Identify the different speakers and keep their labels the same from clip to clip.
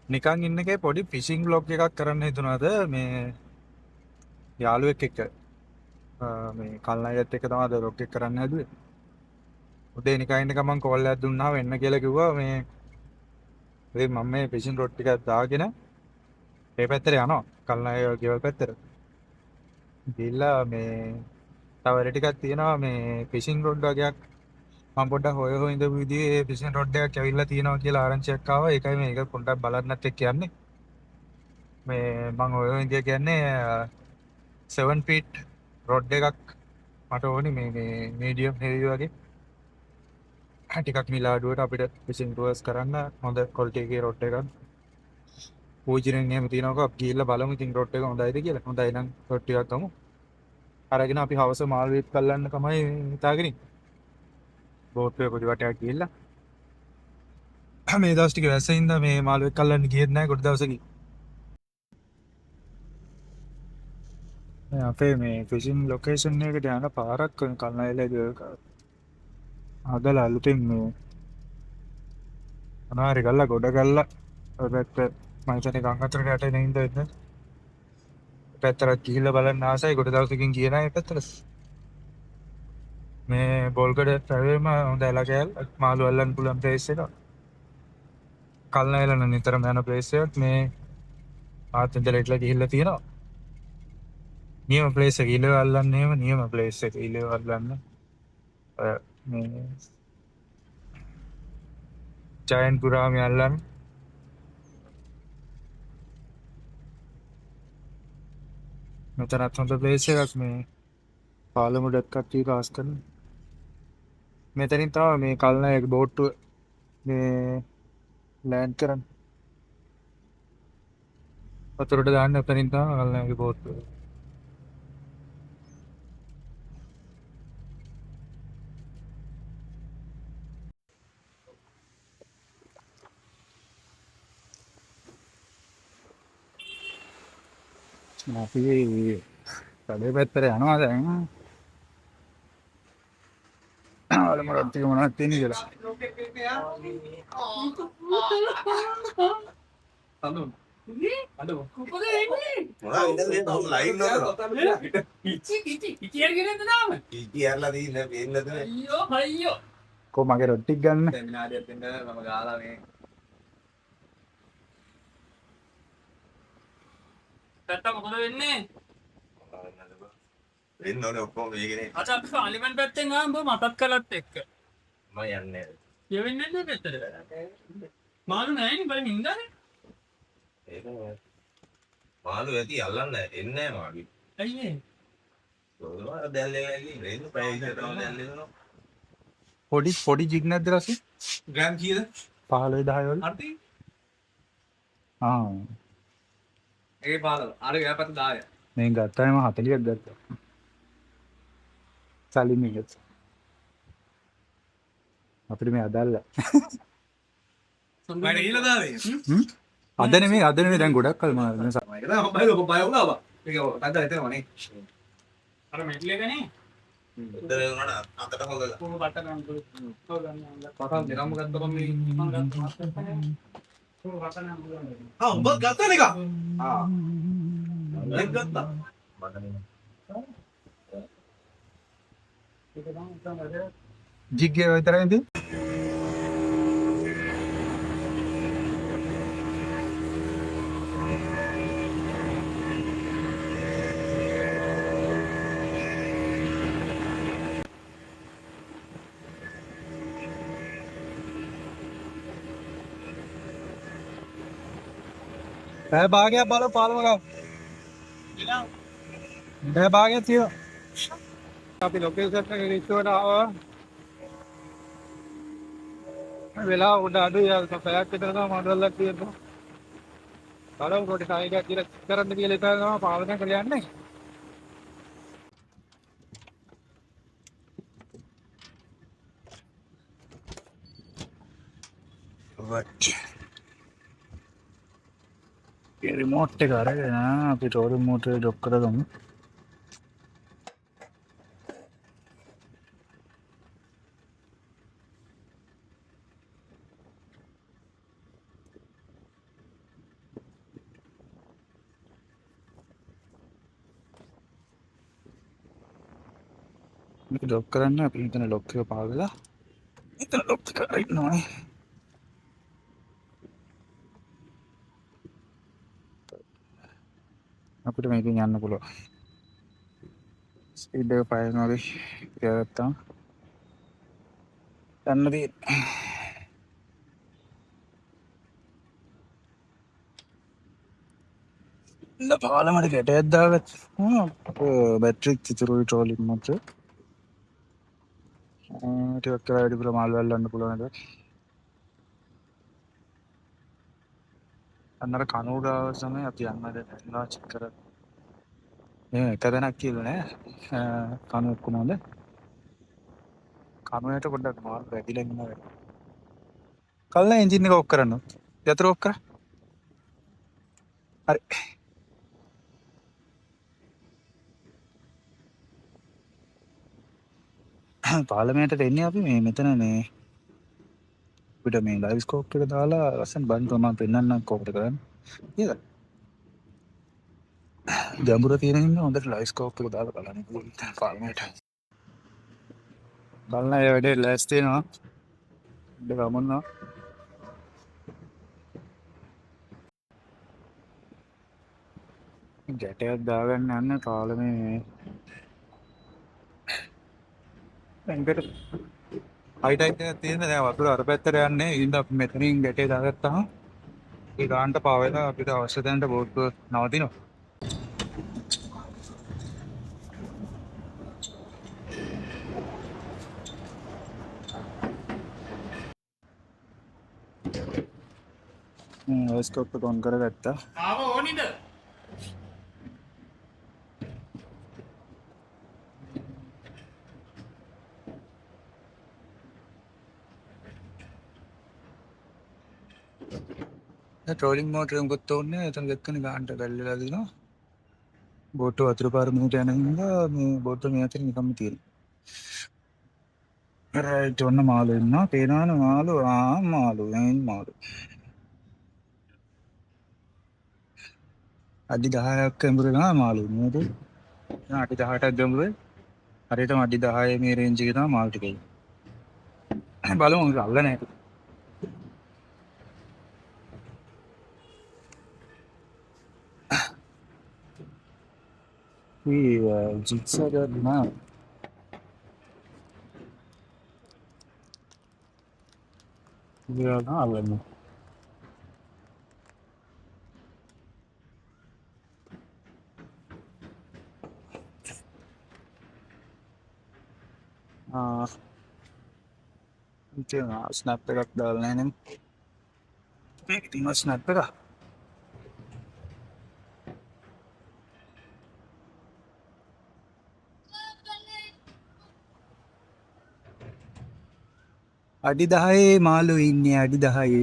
Speaker 1: නිකන් ඉන්න එකේ පොඩි ෆිෂිං බ්ලොග් එකක් කරන්න හිතුණාද මේ යාළුවෙක් එක්ක මේ කල්නායත් එක්ක තමයි අද බ්ලොග් එක කරන්න හැදුවේ. උදේ නිකන් ඉන්න ගමන් කෝල් එකක් දුන්නා වෙන්න කියලා කිව්වා මේ ඉතින් මම මේ ෆිෂිං රොඩ් ටිකක් දාගෙන මේ පැත්තට යනවා කල්නාය ගෙවල් පැත්තට. ගිහිල්ලා මේ තව වැඩ ටිකක් තියෙනවා මේ ෆිෂිං රොඩ් වගේක් මම පොඩ්ඩක් හොය ඉඳපු විදිහේ ෆිෂිං රොඩ් එකක් ඇවිල්ලා තියෙනවා කියලා ආරංචියක් ආවා. ඒකයි මේක පොඩ්ඩක් බලන්නත් එක්ක කියන්නේ. මේ මම හොය ඉඳිය කියන්නේ 7 ෆීට් රොඩ් එකක් මට ඕනි මේ මීඩියම් හෙවි වගේ ටිකක් මිලාඩුවට අපිට ෆිෂිං ටුවර්ස් කරන්න හොඳ ක්වොලිටි එකේ රොඩ් එකක් පූජිරෙන් එහෙම තියෙනවක අපි ගිහිල්ලා බලමු ඉතින් රොඩ් එක හොඳයිද කියලා. හොඳයි නම් රොඩ් ටිකක් ගමු. අරගෙන අපි හවස මාළුවෙක් කල්ලන්න තමයි හිතාගෙන ඉන්නේ. බෝට්ටුවේ පොඩි වටයක් ගිහිල්ලා මේ දවස් ටික වැස්සෙන්ද මේ මාළුවෙක් කල්ලන්න ගියෙත් නැහැ කොට දවසකින්. අපේ මේ ෆිෂිං ලොකේෂන් එකට යන පාරක් කල්නායලේ හදලා අලුතින් මේ මොනවාරි ගල්ලා ගොඩ ගල්ලා ඔය පැත්ත මම හිතන්නේ ගංගාතරට යට එන ඉඳ වෙන්න පැත්තට ගිහිල්ලා බලන්න ආසයි කොට දවසකින් ගියේ නැහැ පැත්තට මේ බෝල්ගඩ පැවේම හොඳ එලකෑල් මාළු අල්ලන්න පුළුවන් ප්ලේස් එක කල්නායල නිතරම යන ප්ලේස් එකක් මේ ආතෙන්දල ඉట్లా ගිහිල්ලා තියෙනවා නියම ප්ලේස් එක ඉලව අල්ලන්න එහෙම නියම ප්ලේස් එක ඉලව අල්ලන්න ඔය මේ ජයන්ට් පුරාමි අල්ලන්න මෙතනත් හොඳ ප්ලේස් එකක් මේ පාලමු ඩක්කත් කාස් කරන මෙතනින් තමයි මේ කල්නායක බෝට්ටුව මේ ලෑන්ඩ් කරන්න වතුරට දාන්න එතනින් තමයි කල්නායක බෝට්ටුව අපි කඩේ පැත්තට යනවා දැන් බලමු රොට් ටික මොනවද තියෙන්නේ කියලා කො මගේ රොට් ටික ගන්න
Speaker 2: පැත්ත මොකද වෙන්නේ?
Speaker 3: වෙන්න ඕනේ ඔක්කොම මේකනේ.
Speaker 2: අද අපි පාර්ලිමේන්තු පැත්තෙන් ආවම මතක් කළත් එක්ක.
Speaker 3: මම යන්නේ.
Speaker 2: යෙවෙන්නේ නැද්ද පැත්තට? මාළු නැහැනේ බලන්න ඉඳන්නේ.
Speaker 3: ඒක මාළු ඇති අල්ලන්න එන්නේ නැහැ මාළු.
Speaker 2: ඇයි ඒ?
Speaker 3: ඔය දැල්ලේ ගිහින් රේන්දු පැය විතර තමයි දැල්ලේ දෙනවා.
Speaker 1: පොඩි ජිග් නැද්ද රසි
Speaker 3: ග්‍රෑම් කීයද?
Speaker 1: 15 10 වල
Speaker 2: අර්ථි?
Speaker 1: ආ
Speaker 2: ඒ පාලව. අර ව්‍යාපත 10.
Speaker 1: මේ ගත්තාම 40ක් ගත්තා සල්ලි මේකත් අපිට මේ අදාළ
Speaker 2: මම ඊළ දාවේ.
Speaker 1: අද නෙමෙයි දැන් ගොඩක් කල් මම
Speaker 3: ඒක තමයි බය වුණා බා. ඒක අද හිතේවනේ.
Speaker 2: අර මෙට්ල එකනේ.
Speaker 3: උදේ වුණාට අතට හොදලා.
Speaker 2: කොහොම බට්ට ගන්න පුළුවන්. ඔව් ගන්න.
Speaker 3: පටන් දෙනම ගත්තම මේ
Speaker 2: මම ගත්තා. කොහොම බට්ට ගන්න පුළුවන්.
Speaker 3: උඹ ගත්තා නේක? දැන් ගත්තා. මගනේ.
Speaker 2: ඒක තමයි තමයි.
Speaker 1: ජිග් එක විතරයි ඉතින් බෑ භාගයක් බලව පාලම ගාව බෑ භාගයක් තියෙනවා අපි ලොකේෂන් එක ඉස්සරහට ආවා වෙලාව උඩ අඩුයි යාල් පැයක් විතර තමයි මොඩල්ලක් තියෙනවා බලමු පොඩි සායකයක් කියලා කරන්න කියලා ඉතින් තමයි පාලනය කරලා යන්නේ රිමෝට් එක අරගෙන අපි ටෝරි මෝටරේ ඩොක් කරගමු මේක ලොක් කරන්න අපි හිතන ලොක් එක පාවිලා එතන ලොක් කරලා ඉන්නවා. අපිට මේකෙන් යන්න පුළුවන්. ස්පීඩ් එක පයින්නවා වගේ තියාගත්තාම යන්න තියෙන්නේ. ඉන්න පාලමට ගැටයක් දාගත්තා. බැටරිත් ඉතුරුයි ට්‍රෝලින් මත. ටිකක් කරලා වැඩිපුර මාල් වල්ලන්න පුළුවන් එක. අන්නර කනුව ගාව තමයි අපි යන්න චෙක් කරලා. එක තැනක් කියලා නෑ. කනුව ඔක්කොම හොඳ. කනුවට පොඩ්ඩක් මාල් වැඩිලා ඉන්නවා. කල්ලා එන්ජින් එක ඔෆ් කරන්න. යතර ඔෆ් කර. හරි. පාර්ලිමේන්තට එන්නේ අපි මේ මෙතන මේ අපිට මේ ලයිව් ස්කෝප් එක දාලා ලස්සන බන් තමයි පෙන්වන්නම් කොහොමද කරන්නේ. නේද? ගැඹුර තියෙන හින්දා හොඳට ලයිව් ස්කෝප් එක දාලා බලන්න පුළුවන් පාර්ලිමේන්ත. බලන්න ඒ වැඩේ ලෑස්ති වෙනවා. ඉන්න ගමන්නවා. ගැටයක් දාගන්න යන්න පාර්ලිමේ බැංකට හයිටයිට් එකක් තියෙන දැන් වතුර අර පැත්තට යන්නේ. ඉතින් අපි මෙතනින් ගැටේ දාගත්තාම ඒ ගානට පාවෙලා අපිට අවශ්‍ය තැනට බෝට්ටුව නවතිනවා. ස්කෝප් එක ඔන් කරගත්තා.
Speaker 2: ආව ඕනිද?
Speaker 1: ट्रोलिंग मोटर ಗೊತ್ತು ඕනේ එතන දෙකනේ ගානට වැල්ලලා දිනවා බෝට්ටුව වතුර පාර මුහුට යන හින්දා මේ බෝට්ටුව මේ අතරින් නිකම්ම තියෙනවා රයිට් ඔන්න මාළු ඉන්නවා පේනවනේ මාළු මාළු මාළු අඩි 10ක් ගැඹුරු නා මාළු නේද අඩි 18ක් ගැඹුරුයි හරියටම අඩි 10 මේ රේන්ජ් එකේ තමයි මාළු ටික ඉන්නේ බලමු අල්ල නැහැ जिक्सा ना අවන්න ස්නැප් එකක් දාලා නැහැ නේ මේක තියෙනවා ස්නැප් එක අඩි 10 මාළු ඉන්නේ අඩි 10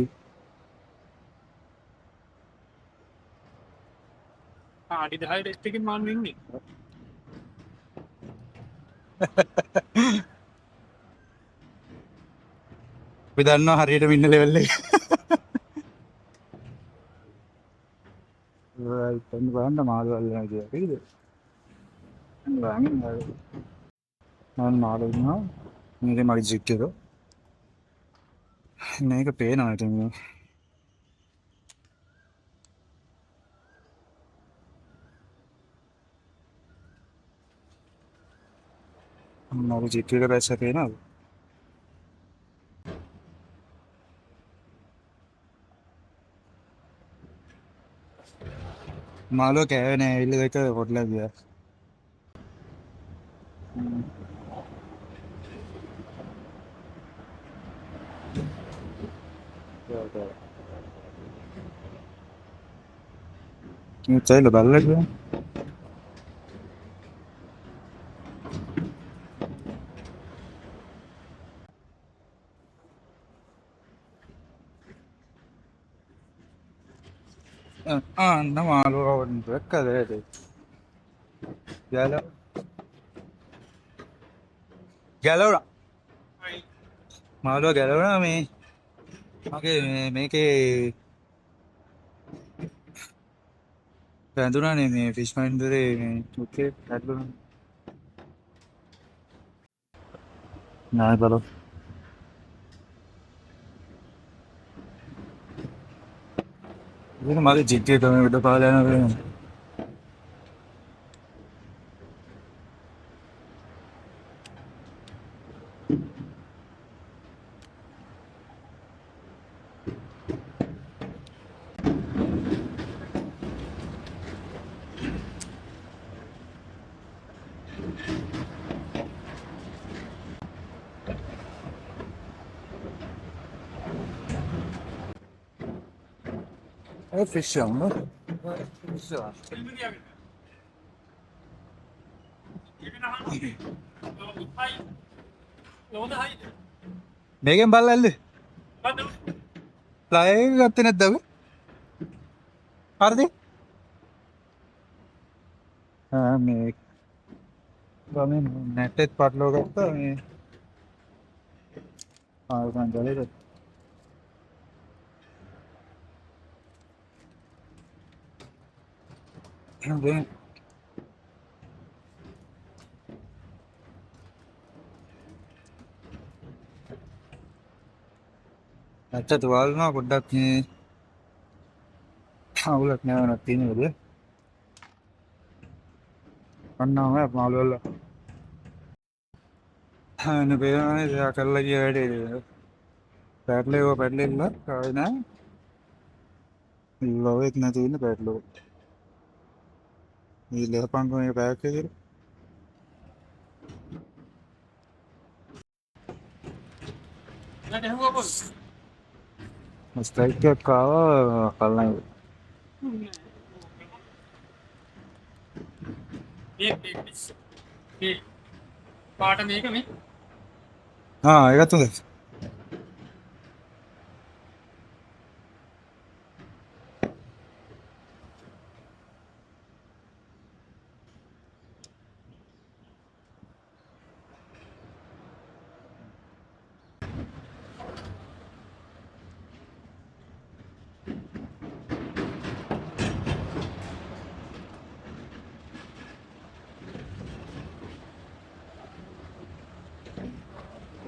Speaker 2: අඩි 10 ටෙස්ට් එකකින් මාළු ඉන්නේ.
Speaker 1: අපි දන්නවා හරියටම ඉන්න ලෙවල් එක රයිට් එන්න බලන්න මාළු වල්ලනවා කියලා හරිද මම මාළු ඉන්නවා මේක මගේ ජික් එක මේක පේනවා ඉතින් මගේ ජික් එක දැස්ස පේනවද මාළුව කෑවේ නෑ ඇවිල්ලා දෙක හොටලා ගියා මේ චයිල බලලා ගියා අන්න මාළුව වුණ දැක්කද ඒක ගැලවුණා මාළුව ගැලවුණා මේ මගේ මේකේ වැඳුණානේ මේ ෆිෂ් මයින්ඩරේ මේ ඔකේ හැදුණා නෑ බලමු. ඉතින් මගේ ජිට්ටිය තමයි උඩ පාලා යනවා. ඒ ෆිෂ් යන්න. ෆිෂ් යන්න. මේකෙන් බලලා ඇල්ලේ. ෆ්ලයි එක ගත්තේ නැද්ද අපි? හරිද? මේ ගමෙන් නැටෙත් පටලව ගත්තා මේ. මං ගලේ. දැන් ඇත්තට වල්නවා පොඩ්ඩක් මේ අවුලක් නෑවනක් තියෙනවද? අන්නාම මාළු වල අනේ බේරන්නේ දෙයක් කරලා ගිය වැඩේ. පැටලෙන්න කායි නෑ. ලොවෙත් නැති ඉන්න පැටලුව. මේ ලෙහපන් කොනේ බෑග් එකේ. ස්ට්‍රයික් එකක් ආවා කල්නයි.
Speaker 2: මේ පාට මේක මේ
Speaker 1: ඒකත් හොඳයි.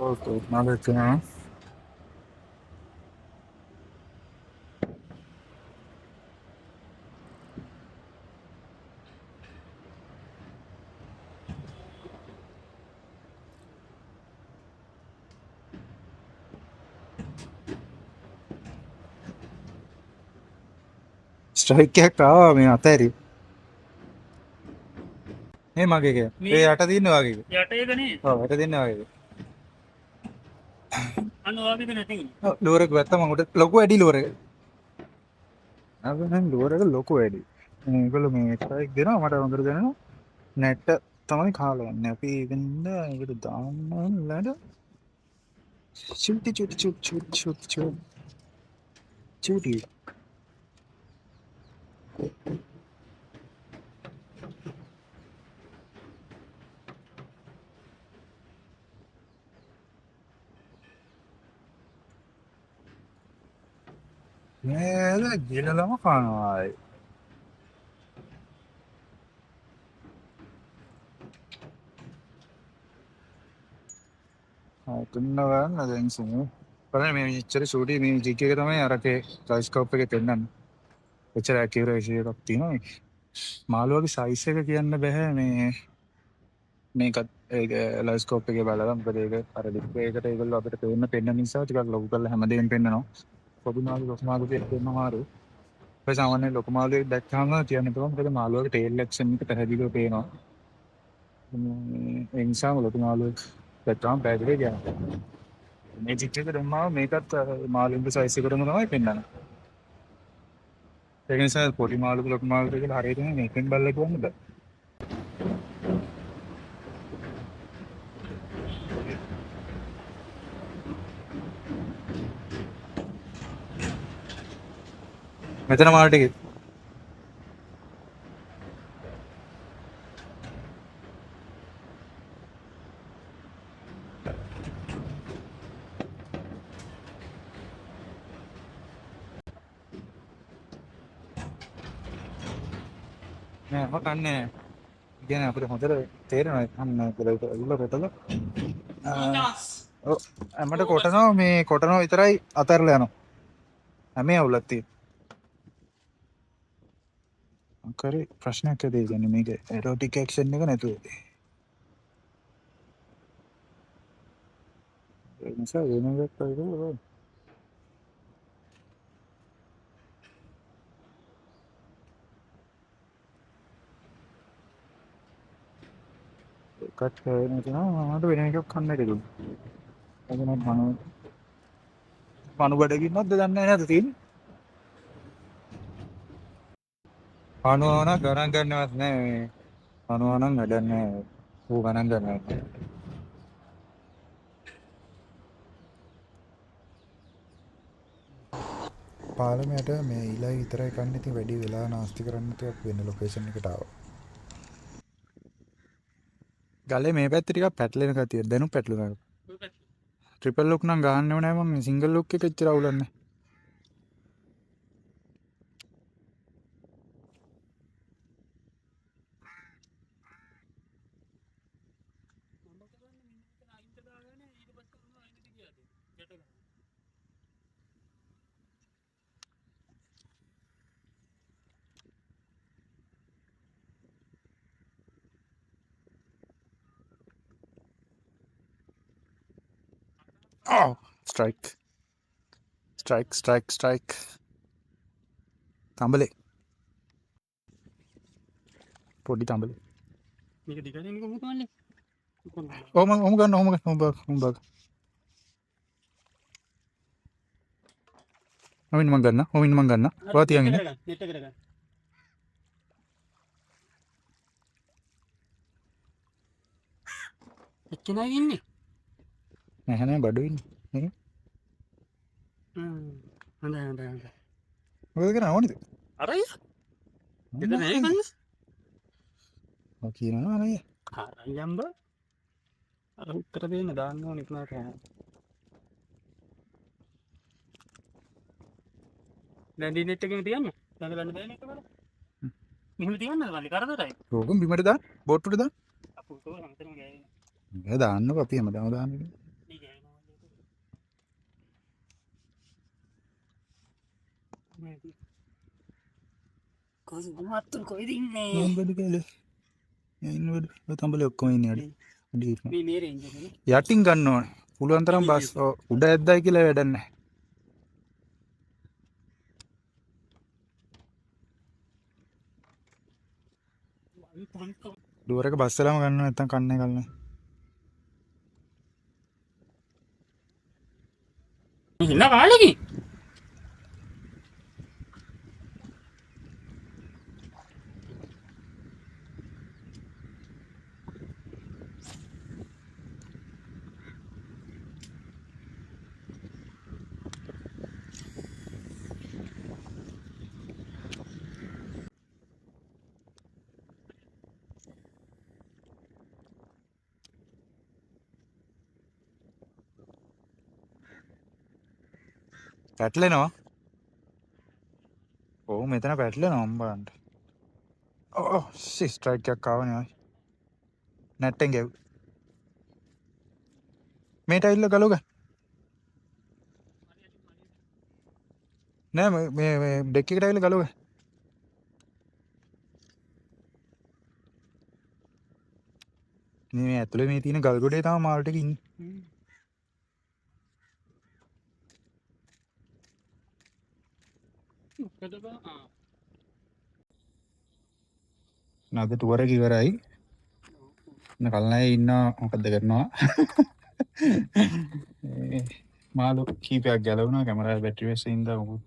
Speaker 1: ඕකේ මම කියනවා. ස්ට්‍රයික් එකක් ආවා මේ අතෑරි. මේ මගේ එක. ඒ යට දින්න වගේ.
Speaker 2: යට එක නේ.
Speaker 1: ඔව් යට දින්න වගේ.
Speaker 2: අන්න ඔයාගේ නැති.
Speaker 1: ඔව් ලෝරක වැත්ත මම උඩ ලොකු වැඩි ලෝරක. අද නම් ලෝරක ලොකු වැඩි. මේගොල්ලෝ මේ ස්ට්‍රයික් දෙනවා මට හොඳට දැනෙනවා. නැට් තමයි කාලා යන්නේ. අපි ඉතින්ද ඒකට දාන්න ලඩ. චුටි චුටි චුටි චුටි චුටි චුටි. චුටි. නේද ගිලලම කනවා. තුන්න ගන්න දැන් සමු. බලන්න මේ ඉච්චර ෂූටි මේ ජික් එක තමයි අරකේ ටයිස්කෝප් එකේ පෙන්නන්නේ. එච්චර ඇකියුරේසි එකක් තියෙනවා. මාළුවගේ සයිස් එක කියන්න බෑ මේ මේකත් ඒක ලයිස්කෝප් එකේ බලලා මොකද ඒක අර ඩිස්ප්ලේ එකට ඒගොල්ලෝ අපිට පෙන්න නිසා ටිකක් ලොකු කරලා හැමදේම පෙන්නනවා. පොඩි මාළු ලොකු මාළු දෙක පෙන්නනවා මාරු. ඒ සාමාන්‍ය ලොකු මාළුවෙක් දැක්කම කියන්න පුළුවන් මොකද මාළුවගේ ටේල් ඇක්ෂන් එක පැහැදිලිව පේනවා. ඒ නිසා ලොකු මාළුවෙක් දැක්කම පැහැදිලිව කියනවා. මේ ජික් එක දැම්මම මේකත් මාළුන්ගේ සයිස් එකටම තමයි පෙන්නන්නේ. ඒක නිසා පොඩි මාළු ලොකු මාළු කියලා හරියට මේකෙන් බලලා කියන්න බෑ. මෙතන මාළු ටික නෑ මම කන්නේ. ඉතින් අපිට හොඳට තේරෙනවා අන්න ඒක උල්ල රටල. ඔව් හැමට කොටනවා මේ කොටනවා විතරයි අතහැරලා යනවා. හැමේ අවුලක් තියෙනවා. කරේ ප්‍රශ්නයක් ඇති ඒ කියන්නේ මේක එරොටික් ඇක්ෂන් එක නැතුව. ඒ නිසා වෙන එකක් කරලා එකක් වෙනවා මට වෙන එකක් කන්න කියලා. එතන මනු බඩගින්නක්ද දන්නේ නැහැ නේද තියෙන්නේ. පණුවන ගණන් ගන්නවත් නැහැ. පණුවනම් වැඩක් නැහැ. ඌ ගණන් ගන්නවත් නැහැ. පාලමයට මේ ඊළඟ විතරයි කන්නේ. ඉතින් වැඩි වෙලා නාස්ති කරන්න ටිකක් වෙන ලොකේෂන් එකට ආවා. ගලේ මේ පැත්තේ ටිකක් පැටලෙන ගතිය දැනු පැටලුණා. ට්‍රිපල් ලොක් නම් ගහන්නව නෑ මම සිංගල් ලොක් එක එච්චර අවුලක් නැහැ. Oh, strike. Strike. තඹලේ. පොඩි තඹලේ.
Speaker 2: මේක දිගට එන්නේ කොහොමද?
Speaker 1: ඔහම ගන්න. ඔමින් මං ගන්න. ඔයා තියන් ඉන්න.
Speaker 2: නෙට් එක කරගන්න. එක්කෙනා ඉන්නේ.
Speaker 1: නැහැ නෑ බඩු ඉන්නේ.
Speaker 2: හොඳයි.
Speaker 1: මොකද කරන්නේ ඕනිද?
Speaker 2: අරයි. දෙක නෑ කන්නේ.
Speaker 1: ඔය කියනවා නේද?
Speaker 2: අරයම්බ. අර උත්තර දෙන්න දාන්න ඕනේ ඉක්මනට. දැන් නෙට් එකෙන් තියන්න. ළඟ ගන්න බෑ නෙට් එක බලන්න. මෙහෙම තියන්නද මල්ලි කරදරයි.
Speaker 1: රෝගම් බිමට දාන්න බෝට්ටුට දාන්න.
Speaker 2: අපෝ තෝ හැමතැනම ගෑනේ.
Speaker 1: මේ දාන්නකො අපි හැමදාම දාන්නේ.
Speaker 2: මේ ගෑනවා. කොහොමද මහත්තුන් කොහෙද ඉන්නේ?
Speaker 1: මොම්බඩ කලේ. ඉන්නවද? ඔය තඹලේ ඔක්කොම ඉන්නේ අඩි.
Speaker 2: මේ මේ රේන්ජ් එකනේ.
Speaker 1: යටින් ගන්න ඕනේ. පුළුවන් තරම් බස් උඩ ඇද්දයි කියලා වැඩක් නැහැ. ඩෝර් එක බස්සලාම ගන්න නැත්නම් කන්නේ කල්නේ.
Speaker 2: ඉන්න කාලෙකි.
Speaker 1: පැටලෙනවා. ඔව් මෙතන පැටලෙනවා අම්බාන්ට. ඔව් ස්ට්‍රයික් එකක් ආවනේ ආයි. නැට්ටෙන් ගැව්. මේ ටයිල් ගලව ගන්න. නෑ මේ ඩෙක් එක ටයිල් ගලව ගන්න. මේ ඇතුලේ මේ තියෙන ගල් ගොඩේ තමයි මාල් ටික ඉන්නේ. නේද ටුවර් එක ඉවරයි. කල්නයි ඉන්න මොකද්ද කරනවා? මාළු කීපයක් ගැලවුණා කැමරාවේ බැටරි වෙස්සේ ඉඳලා මොකුත්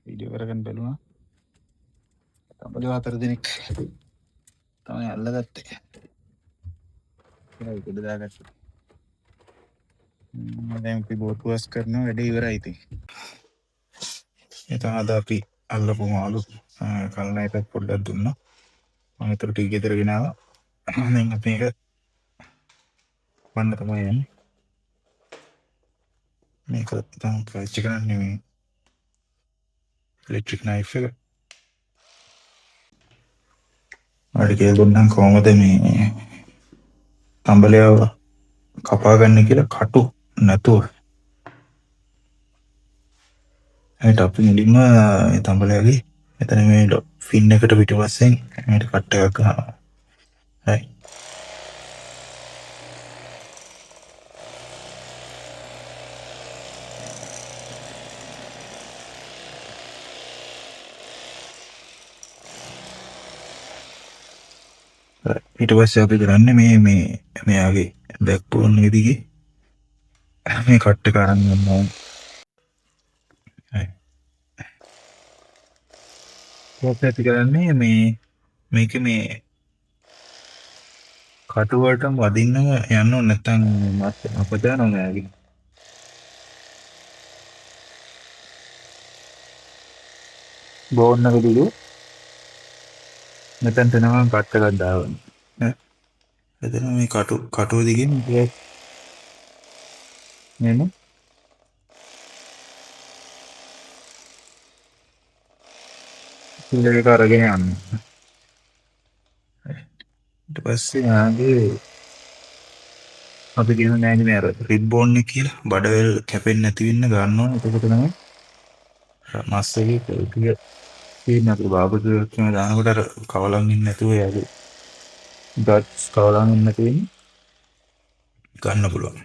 Speaker 1: වීඩියෝ කරගෙන බැලුණා. තඹලේ 4 දිනක් තමයි අල්ලගත්තේ. ඒක උඩ දාගත්තා. දැන් අපි බෝට් වස් කරනවා වැඩේ ඉවරයි ඉතින්. එතන අද අපි අල්ලපු මාළු කල්නයිට පොඩ්ඩක් දුන්නා. මම ඒතර ටික ගෙදර ගෙනාවා. දැන් අපි මේක වන්න තමයි යන්නේ. මේක තමයි පාවිච්චි කරන්නේ මේ ඉලෙක්ට්‍රික් නයිෆ් එක. මට කියලා දුන්නා කොහමද මේ තඹලයව කපා ගන්න කියලා කටු නැතුව ඒට අපි මුලින්ම මේ තඹලයාගේ එතන මේ ෆින් එකට පිටිපස්සෙන් මේකට කට් එකක් ගන්නවා. හරි. ඊට පස්සේ අපි කරන්නේ මේ මෙයාගේ බෑක් බෝන් එක දිගේ මේ කට් එක අරන් යනවා. හරි. ඊට ඇති කරන්නේ මේක මේ කටුවටම වදින්නම යන්න ඕන නැත්නම් අපට යනවා මෙයාගේ. බෝන් එක දිගේ මෙතන තනවා කට් එකක් දාවන්න. එතන මේ කටුව දිගේ මෙන්න සිල්ලර් එක අරගෙන යන්න. ඊට පස්සේ ආගේ අපි කියන නෑනේ මේ අර රිබ් බෝන් එක කියලා බඩවැල් කැපෙන්නේ නැති වෙන්න ගන්න ඕනේ. එතකොට තමයි මස් එකේ ටික තියෙන අපේ බාබතු කියන දානකොට අර කවලම් ඉන්නේ නැතුව යාගේ ගට්ස් කවලම් ඉන්න නැති වෙන්නේ ගන්න පුළුවන්.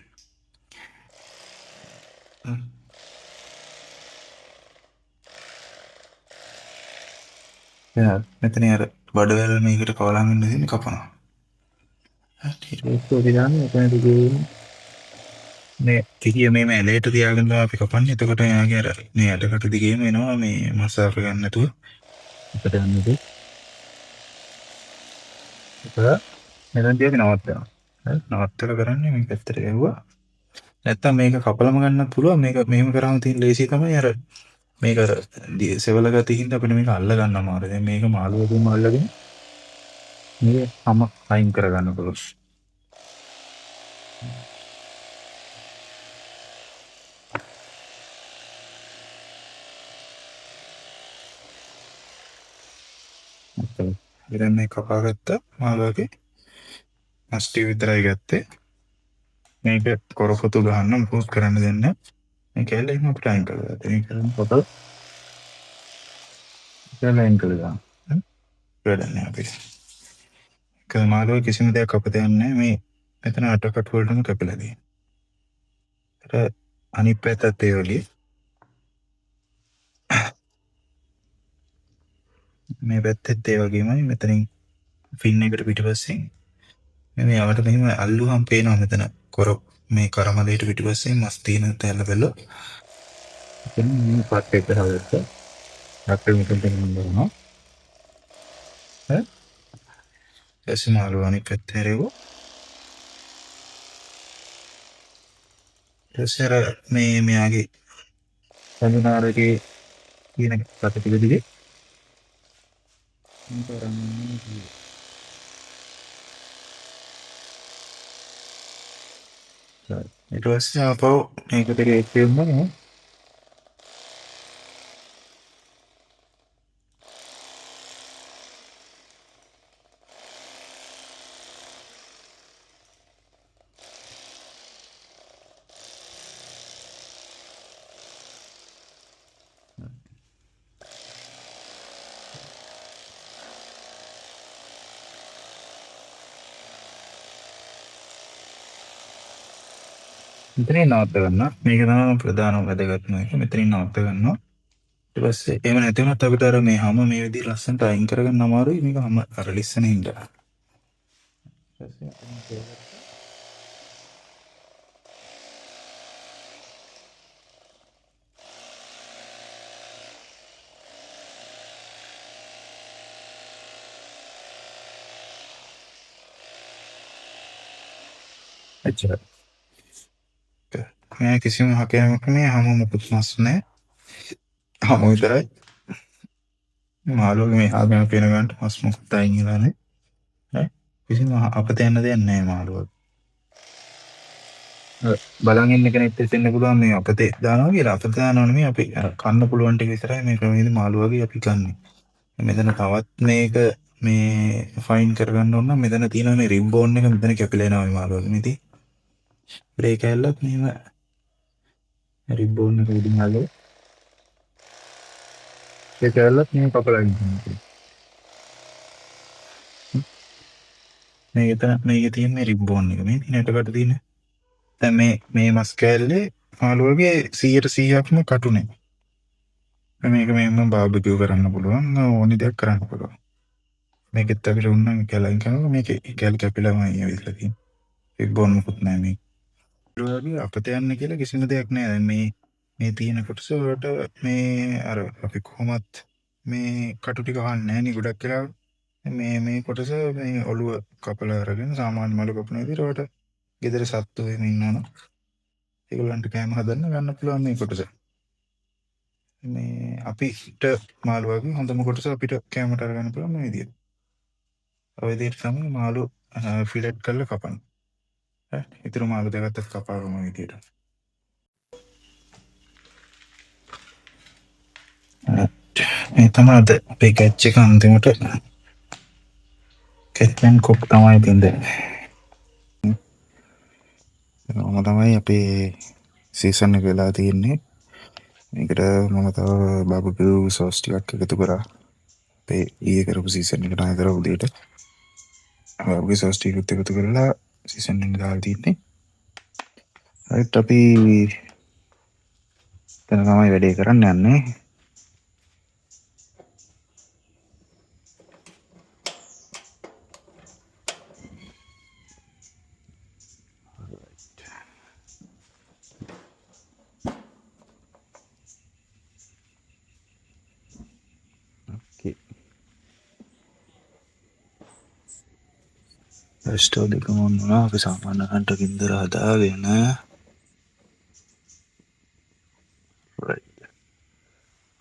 Speaker 1: මෙතන අර බඩවැල් මේකට කවලම් ඉන්න තියෙන කපනවා. ඊට පස්සේ දාන්නේ එතන දිගේ මේ කිකිය මේ ඇලේට තියාගෙන තමයි අපි කපන්නේ. එතකොට එයාගේ අර මේ ඇටකට දිගේම එනවා මේ මස් ආප ගන්න නැතුව. එකට යන්නේ. ඒක මෙතනදී අපි නවත්තනවා. හරි නවත්තලා කරන්නේ මේ පැත්තට ගැහුවා. නැත්තම් මේක කපලම ගන්නත් පුළුවන්. මේක මෙහෙම කරාම තියෙන ලේසි තමයි අර මේක අර සෙවල ගතියින්ද අපිට මේක අල්ල ගන්න අමාරුයි. දැන් මේක මාළුවකින්ම අල්ලගෙන මේක හැම අයින් කර ගන්න පුළුවන්. ඉතින් මේ කපාගත්ත මාළුවගේ මස් ටික විතරයි ගත්තේ. මේක කොරපොතු ගහන්න මුකුත් කරන්න දෙන්න. මේ කැලේ එහෙම අපිට අයින් කරලා දෙන්න. මේ කරන පොත කැලේ අයින් කරලා දාන්න. වැඩන්නේ අපිට. මාළුව කිසිම දෙයක් අපතේ නැහැ. මේ මෙතන අටකට වලටම කැපිලා තියෙනවා. අනිත් පැත්තත් ඒ වගේ මේ පැත්තෙත් ඒ වගේමයි. මෙතනින් ෆින් එකට පිටිපස්සෙන් මේ යවට මෙහෙම අල්ලුවම් පේනවා මෙතන කොර මේ කරමලේට පිටිපස්සෙන් මස් තියෙන තැල්ල බැල. එතන මේ පාත් එක හදලා ඩාක්ටර් මෙතන දෙන්නවා. එසේ මාළු අනිත් පැත්තට හැරෙවෝ. එසේ මේ මෙයාගේ සම්මානරගේ කියන කටට දිගේ ඊට පස්සේ ආපහු මේකට ගේට් දෙන්න. මෙතනින් නවත්ත ගන්නවා. මේක තමයි ප්‍රධානම වැදගත්ම එක. මෙතනින් නවත්ත ගන්නවා. ඊට පස්සේ එහෙම නැති වුණත් අපිට අර මේ හැම මේ විදිහට ලස්සනට අයින් කරගන්න අමාරුයි. මේක හැම අර ලිස්සන හින්දා. එච්චරයි. මේ කිසිම හකයක් නෑ. හැම මොකුත් මස් නෑ. හැම විතරයි. මාළුවගේ මේ ආගම පේන ගන්නට මස් මොකුත් අයින් වෙලා නෑ. හරි. කිසිම අපතේ යන්න දෙයක් නෑ මාළුවා. බලන් ඉන්න කෙනෙක්ට හිතෙන්න පුළුවන් මේ අපතේ දානවා කියලා. අපතේ දානවා නෙමෙයි අපි කන්න පුළුවන් ටික විතරයි මේ ක්‍රමයේදී මාළුවගේ අපි කන්නේ. මෙතන තවත් මේක මේ ෆයින් කරගන්න ඕන නම් මෙතන තියෙන මේ රිම් බෝන් එක මෙතන කැපිලා එනවා මේ මාළුවගේ. ඉතින් බ්‍රේක් ඇල්ලක් මෙහෙම රිබ්බෝන් එක උඩින් අල්ලලා ඒක ඇල්ලත් මේ කපලා ඉන්නවා. මේක තියෙන මේ රිබ්බෝන් එක මේ තියෙනටකට තියෙන. දැන් මේ මස් කෑල්ලේ මාළුවගේ 100%ක්ම කටුනේ. මේක මෙහෙම බාබකියු කරන්න පුළුවන් ඕනි දෙයක් කරන්න පුළුවන්. මේකෙත් අපිට උන්නම් කැලෙන් කරනවා මේකේ කැල් කැපිලාමයි ඇවිල්ලා තියෙන්නේ. රිබ්බෝන් මොකුත් නැහැ මේ. ඒ වගේ අපත යන්න කියලා කිසිම දෙයක් නැහැ. දැන් මේ තියෙන කොටස වලට මේ අර අපි කොහොමත් මේ කටු ටික අහන්නේ නැහැ නේ ගොඩක් වෙලාවට. මේ කොටස මේ ඔළුව කපලා අරගෙන සාමාන්‍ය මලු කපන විදිහට වලට ගෙදර සත්තු එහෙම ඉන්නවනම් ඒගොල්ලන්ට කෑම හදන්න ගන්න පුළුවන් මේ කොටස. මේ අපිට මාළුවගේ හොඳම කොටස අපිට කෑමට අරගන්න පුළුවන් මේ විදිහට. ඔය විදිහට තමයි මාළු ෆිලට් කරලා කපන්නේ. ඉතුරු මාළු දෙකත් කපාගමු මේ විදිහට. මේ තමයි අද අපේ කැච් එක අන්තිමට කැච්චන් කොක් තමයි තින්ද. මම තමයි අපේ සීසන් එක වෙලා තියෙන්නේ. මේකට මම තව බබකියු සෝස් ටිකක් එකතු කරා. අපේ ඊයේ කරපු සීසන් එකට අතර උදේට බබකියු සෝස් ටික එකතු කරලා සීසන් එක දාලා තින්නේ. රයිට් අපි දැන් තමයි වැඩේ කරන්න යන්නේ. ස්ටෝ දෙක මොනවා අපි සාමාන්‍ය කන්ට ගින්දර හදාගෙන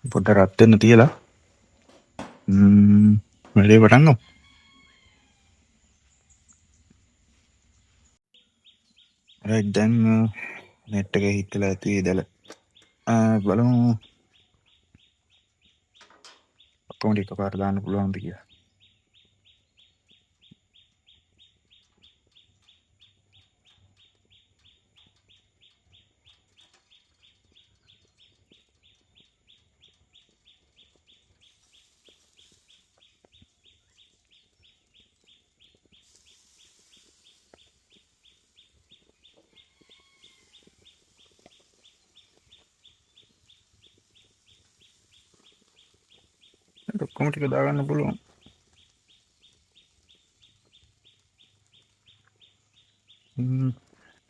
Speaker 1: පොඩ්ඩ රත් වෙන්න තියලා වැඩේ පටන් ගමු. රයිට් දැන් නෙට් එක හිටලා ඇති ඉදලා බලමු කොහොමද එකපාරට දාන්න පුළුවන්ද කියලා. ඔක්කොම ටික දාගන්න පුළුවන්.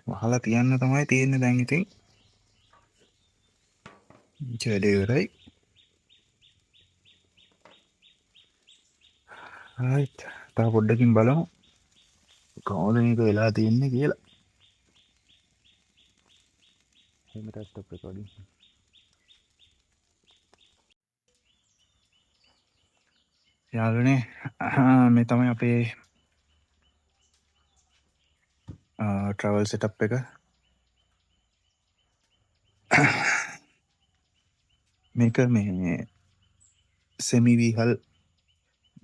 Speaker 1: වහලා තියන්න තමයි තියෙන්නේ දැන් ඉතින්. වැඩේ ඉවරයි. රයිට් තව පොඩ්ඩකින් බලමු කොහොමද මේක වෙලා තියෙන්නේ කියලා. stop recording. යාළුවනේ මේ තමයි අපේ ට්‍රැවල් සෙටප් එක. මේක මේ සෙමි වීහල්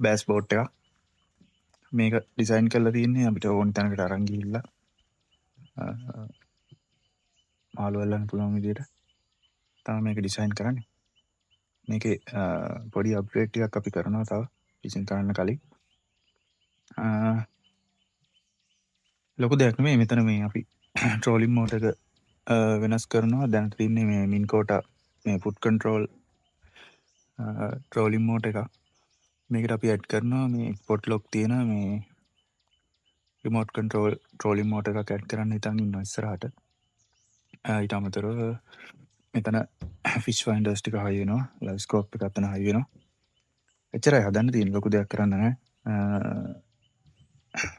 Speaker 1: බෑස් බෝට් එකක්. මේක ඩිසයින් කරලා තියෙන්නේ අපිට ඕන තැනකට අරන් ගිහිල්ලා මාළු අල්ලන්න පුළුවන් විදිහට තමයි මේක ඩිසයින් කරන්නේ. මේකේ පොඩි අප්ග්‍රේඩ් ටිකක් අපි කරනවා තව ඩිසයින් කරන්න කලින්. ලොකු දෙයක් නෙමෙයි මෙතන මේ අපි ට්‍රෝලින් මෝටර් එක වෙනස් කරනවා. දැන් තියෙන්නේ මේ මින්කෝටා මේ ෆුට් කන්ට්‍රෝල් ට්‍රෝලින් මෝටර් එක. මේකට අපි ඇඩ් කරනවා මේ එක්ස්පෝර්ට් ලොක් තියෙන මේ රිමෝට් කන්ට්‍රෝල් ට්‍රෝලින් මෝටර් එකක් ඇඩ් කරන්න හිතන් ඉන්නවා ඉස්සරහට. ඊට අමතරව මෙතන ෆිෂ් ෆයින්ඩර්ස් ටික හයි වෙනවා. ලයිව් ස්කෝප් එක අතන හයි වෙනවා. එච්චරයි හදන්න තියෙන්නේ. ලොකු දෙයක් කරන්න නැහැ.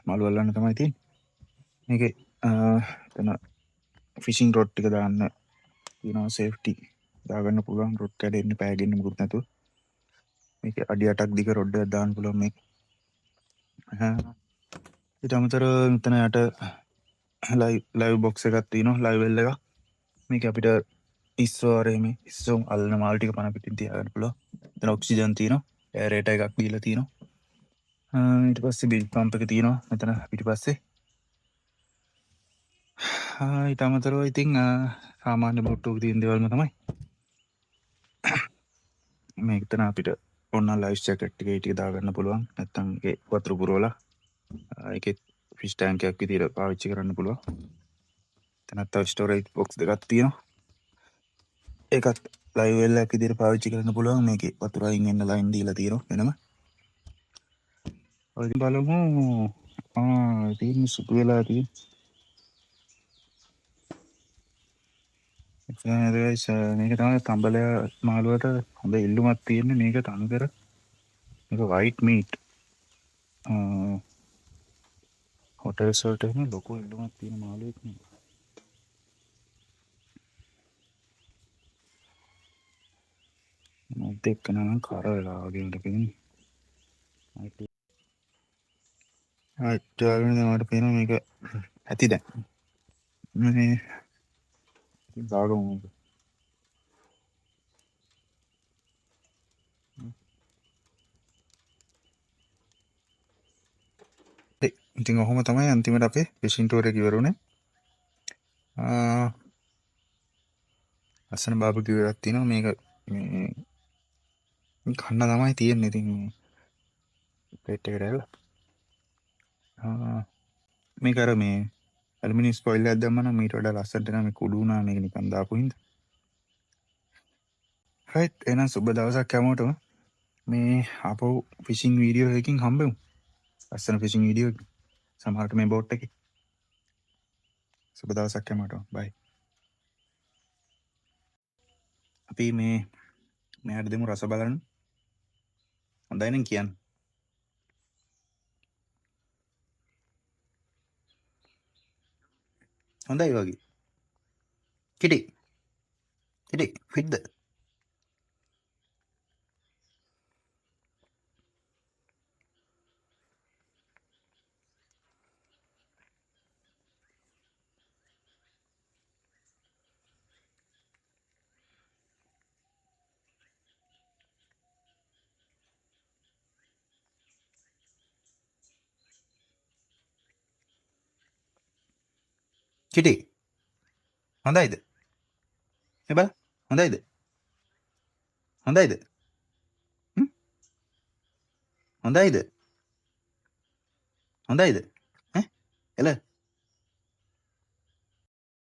Speaker 1: මාළු අල්ලන්න තමයි තියෙන්නේ. මේකේ එතන ෆිෂිං රොඩ් ටික දාන්න තියෙනවා. සේෆ්ටි දාගන්න පුළුවන්. රොඩ් කැඩෙන්න පෑගෙන්න මුකුත් නැතුව. මේකේ අඩි 8ක් දිග රොඩ් එකක් දාන්න පුළුවන් මේක. ඊට අමතරව මෙතන යට ලයිව් බොක්ස් එකක් තියෙනවා. ලයිව් වෙල් එකක්. මේක අපිට ඉස්සෝරේ මේ ඉස්සෝ අල්ලන මාළු ටික පන පිටින් තියාගන්න පුළුවන්. එතන ඔක්සිජන් තියෙනවා. එයරේටර් එකක් දීලා තියෙනවා. ඊට පස්සේ බිල් පම්ප් එක තියෙනවා මෙතන පිටිපස්සේ. ඊට අමතරව ඉතින් සාමාන්‍ය බොට්ටුවක තියෙන දේවල්ම තමයි. මේක තන අපිට ඔන්න ලයිෆ් ජැකට් ටික ටික දාගන්න පුළුවන්. නැත්නම් ඒකේ වතුර පුරවලා ඒකේ ෆිෂ් ටැංක් එකක් විදියට පාවිච්චි කරන්න පුළුවන්. එතනත් තව ස්ටෝරේජ් බොක්ස් දෙකක් තියෙනවා. ඒකත් ලයිව් වෙල් එකක් විදියට පාවිච්චි කරන්න පුළුවන්. මේකේ වතුර අයින් වෙන්න ලයින් දීලා තියෙනවා වෙනම. ඔය ඉතින් බලමු. තියෙන සුදු වෙලා තියෙන. මේක තමයි තඹලයා මාළුවට හොඳ ඉල්ලුමක් තියෙන්නේ. මේක තනකර මේක වයිට් මීට්. හොටල්ස් වලට එහෙම ලොකු ඉල්ලුමක් තියෙන මාළුවෙක් නේ. මොකද එක්කන නම් කර වෙලා වගේ උඩ පේන්නේ. මට පේනවා මේක ඇති දැන්. මේ ඉතින් දාගමු. ඉතින් ඔහොම තමයි අන්තිමට අපේ ෆිෂින් ටූර් එක ඉවරුනේ. අසන බාබකියු එකක් තියෙනවා. මේක මේ කන්න තමයි තියෙන්නේ. ඉතින් ප්ලේට් එකට ඇරලා මේක අර මේ ඇලුමිනියම් ෆොයිල් එකක් දැම්මම නම් මීට වඩා ලස්සනට එනවා. මේ කුඩු වුණා මේක නිකන් දාපු හින්දා. රයිට්, එහෙනම් සුබ දවසක් හැමෝටම. මේ ආපහු ෆිෂින් වීඩියෝ එකකින් හම්බෙමු. ලස්සන ෆිෂින් වීඩියෝ එකක්. සමහරට මේ බෝට් එකේ. සුබ දවසක් හැමෝටම. බයි. අපි මේ මෙයාට දෙමු රස බලන්න. හොඳයි නම් කියන්න. හොඳයි වගේ. කිටි ෆිට්ද? කිටි හොඳයිද? මේ බල හොඳයිද? හොඳයිද? හොඳයිද? හොඳයිද? එල